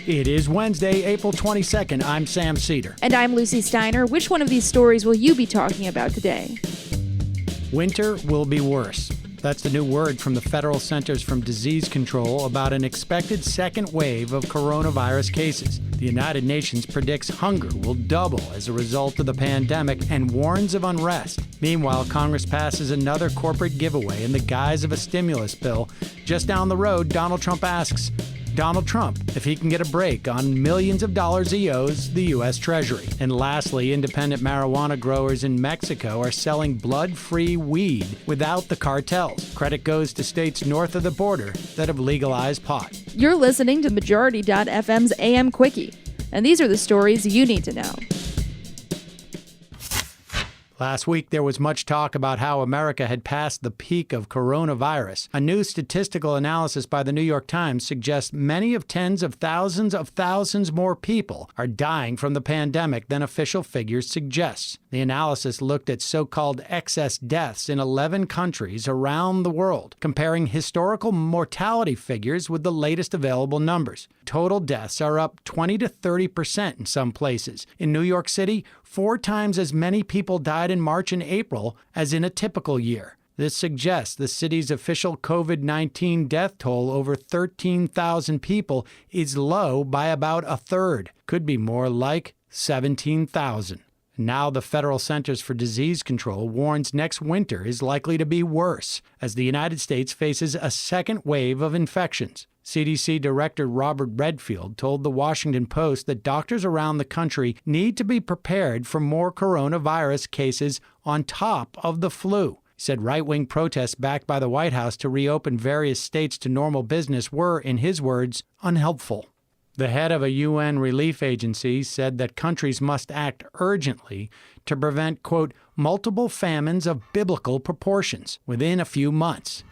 It is Wednesday, April 22nd. I'm Sam Seder. And I'm Lucie Steiner. Which one of these stories will you be talking about today? Winter will be worse. That's the new word from the Federal Centers for Disease Control about an expected second wave of coronavirus cases. The United Nations predicts hunger will double as a result of the pandemic and warns of unrest. Meanwhile, Congress passes another corporate giveaway in the guise of a stimulus bill. Just down the road, Donald Trump asks Donald Trump if he can get a break on millions of dollars he owes the U.S. Treasury. And lastly, independent marijuana growers in Mexico are selling blood-free weed without the cartels. Credit goes to states north of the border that have legalized pot. You're listening to Majority.fm's AM Quickie, and these are the stories you need to know. Last week, there was much talk about how America had passed the peak of coronavirus. A new statistical analysis by the New York Times suggests many of tens of thousands more people are dying from the pandemic than official figures suggest. The analysis looked at so-called excess deaths in 11 countries around the world, comparing historical mortality figures with the latest available numbers. Total deaths are up 20 to 30% in some places. In New York City, 4 times as many people died in March and April as in a typical year. This suggests the city's official COVID-19 death toll, over 13,000 people, is low by about a third. Could be more like 17,000. Now the Federal Centers for Disease Control warns next winter is likely to be worse as the United States faces a second wave of infections. CDC Director Robert Redfield told the Washington Post that doctors around the country need to be prepared for more coronavirus cases on top of the flu. He said right-wing protests backed by the White House to reopen various states to normal business were, in his words, unhelpful. The head of a UN relief agency said that countries must act urgently to prevent, quote, multiple famines of biblical proportions within a few months.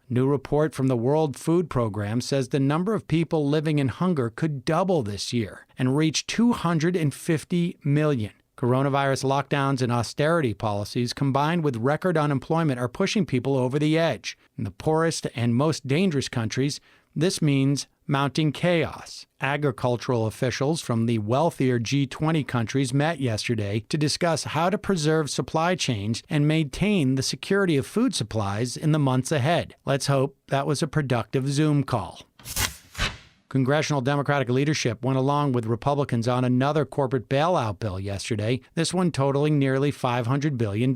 A new report from the World Food Program says the number of people living in hunger could double this year and reach 250 million. Coronavirus lockdowns and austerity policies combined with record unemployment are pushing people over the edge. In the poorest and most dangerous countries, this means mounting chaos. Agricultural officials from the wealthier G20 countries met yesterday to discuss how to preserve supply chains and maintain the security of food supplies in the months ahead. Let's hope that was a productive Zoom call. Congressional Democratic leadership went along with Republicans on another corporate bailout bill yesterday, this one totaling nearly $500 billion,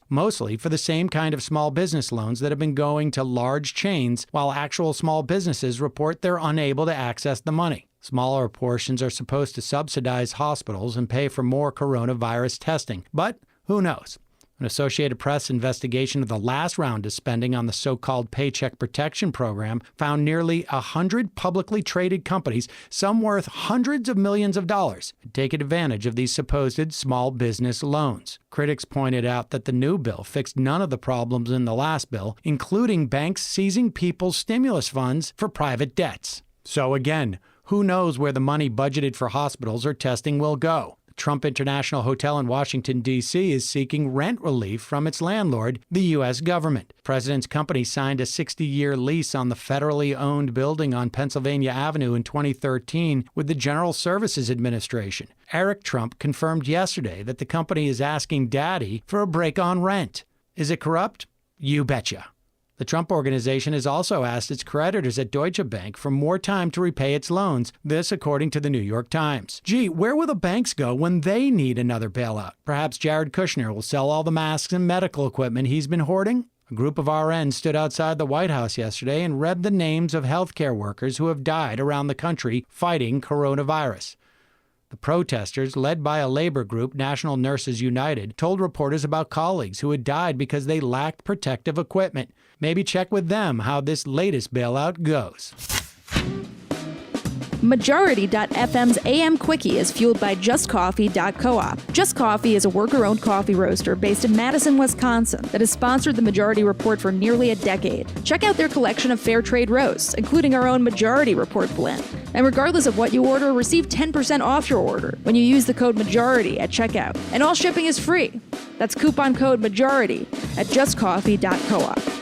mostly for the same kind of small business loans that have been going to large chains, while actual small businesses report they're unable to access the money. Smaller portions are supposed to subsidize hospitals and pay for more coronavirus testing, but who knows? An Associated Press investigation of the last round of spending on the so-called Paycheck Protection Program found nearly 100 publicly traded companies, some worth hundreds of millions of dollars, had taken advantage of these supposed small business loans. Critics pointed out that the new bill fixed none of the problems in the last bill, including banks seizing people's stimulus funds for private debts. So again, who knows where the money budgeted for hospitals or testing will go? Trump International Hotel in Washington, D.C. is seeking rent relief from its landlord, the U.S. government. The president's company signed a 60-year lease on the federally owned building on Pennsylvania Avenue in 2013 with the General Services Administration. Eric Trump confirmed yesterday that the company is asking Daddy for a break on rent. Is it corrupt? You betcha. The Trump Organization has also asked its creditors at Deutsche Bank for more time to repay its loans, this according to the New York Times. Gee, where will the banks go when they need another bailout? Perhaps Jared Kushner will sell all the masks and medical equipment he's been hoarding? A group of RNs stood outside the White House yesterday and read the names of healthcare workers who have died around the country fighting coronavirus. The protesters, led by a labor group, National Nurses United, told reporters about colleagues who had died because they lacked protective equipment. Maybe check with them how this latest bailout goes. Majority.fm's AM Quickie is fueled by JustCoffee.coop. Just Coffee is a worker-owned coffee roaster based in Madison, Wisconsin, that has sponsored the Majority Report for nearly a decade. Check out their collection of fair trade roasts, including our own Majority Report blend. And regardless of what you order, receive 10% off your order when you use the code MAJORITY at checkout. And all shipping is free. That's coupon code MAJORITY at JustCoffee.coop.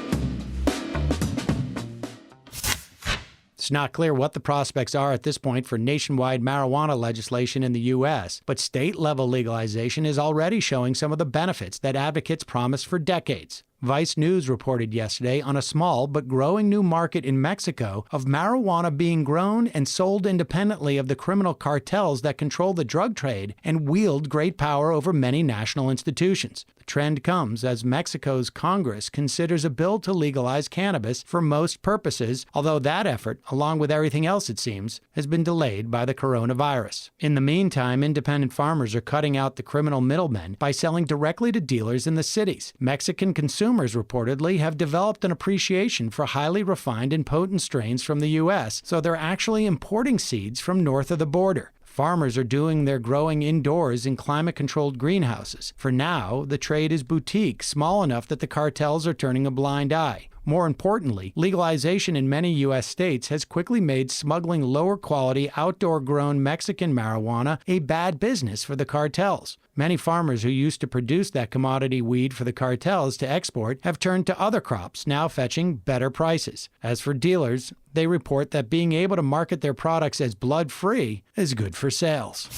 It's not clear what the prospects are at this point for nationwide marijuana legislation in the U.S., but state-level legalization is already showing some of the benefits that advocates promised for decades. Vice News reported yesterday on a small but growing new market in Mexico of marijuana being grown and sold independently of the criminal cartels that control the drug trade and wield great power over many national institutions. The trend comes as Mexico's Congress considers a bill to legalize cannabis for most purposes, although that effort, along with everything else it seems, has been delayed by the coronavirus. In the meantime, independent farmers are cutting out the criminal middlemen by selling directly to dealers in the cities. Mexican consumers reportedly have developed an appreciation for highly refined and potent strains from the U.S., so they're actually importing seeds from north of the border. Farmers are doing their growing indoors in climate-controlled greenhouses. For now, the trade is boutique, small enough that the cartels are turning a blind eye. More importantly, legalization in many U.S. states has quickly made smuggling lower-quality, outdoor-grown Mexican marijuana a bad business for the cartels. Many farmers who used to produce that commodity weed for the cartels to export have turned to other crops, now fetching better prices. As for dealers, they report that being able to market their products as blood-free is good for sales.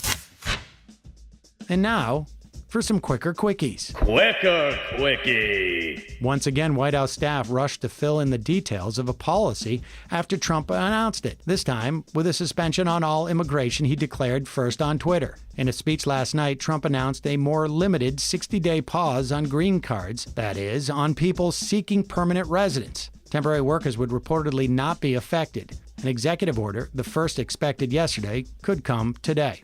And now, for some quicker quickies. Quicker quickie. Once again, White House staff rushed to fill in the details of a policy after Trump announced it, this time with a suspension on all immigration he declared first on Twitter. In a speech last night, Trump announced a more limited 60-day pause on green cards, that is, on people seeking permanent residence. Temporary workers would reportedly not be affected. An executive order, the first expected yesterday, could come today.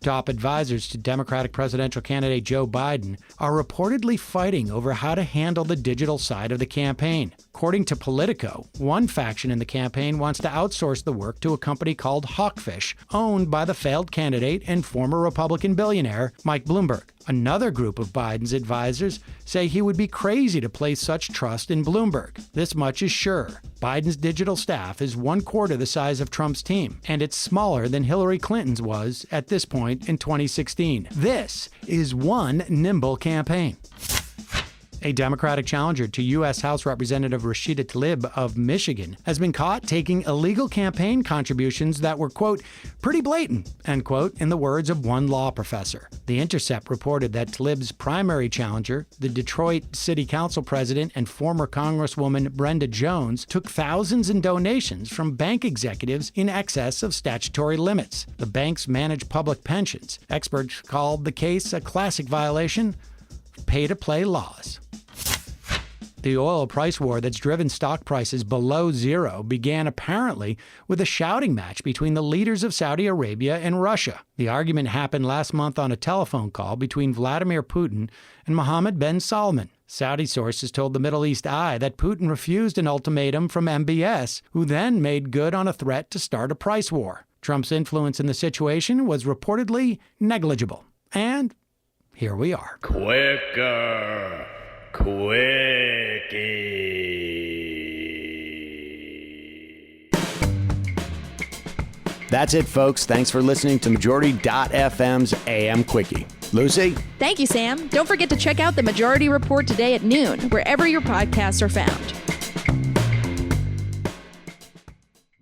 Top advisors to Democratic presidential candidate Joe Biden are reportedly fighting over how to handle the digital side of the campaign. According to Politico, one faction in the campaign wants to outsource the work to a company called Hawkfish, owned by the failed candidate and former Republican billionaire Mike Bloomberg. Another group of Biden's advisors say he would be crazy to place such trust in Bloomberg. This much is sure. Biden's digital staff is 1/4 the size of Trump's team, and it's smaller than Hillary Clinton's was at this point in 2016. This is one nimble campaign. A Democratic challenger to U.S. House Representative Rashida Talib of Michigan has been caught taking illegal campaign contributions that were, quote, pretty blatant, end quote, in the words of one law professor. The Intercept reported that Talib's primary challenger, the Detroit City Council president and former Congresswoman Brenda Jones, took thousands in donations from bank executives in excess of statutory limits. The banks manage public pensions. Experts called the case a classic violation of pay-to-play laws. The oil price war that's driven stock prices below zero began apparently with a shouting match between the leaders of Saudi Arabia and Russia. The argument happened last month on a telephone call between Vladimir Putin and Mohammed bin Salman. Saudi sources told the Middle East Eye that Putin refused an ultimatum from MBS, who then made good on a threat to start a price war. Trump's influence in the situation was reportedly negligible. And here we are. Quicker quickie. That's it, folks. Thanks for listening to Majority.fm's AM Quickie. Lucie? Thank you, Sam. Don't forget to check out the Majority Report today at noon, wherever your podcasts are found.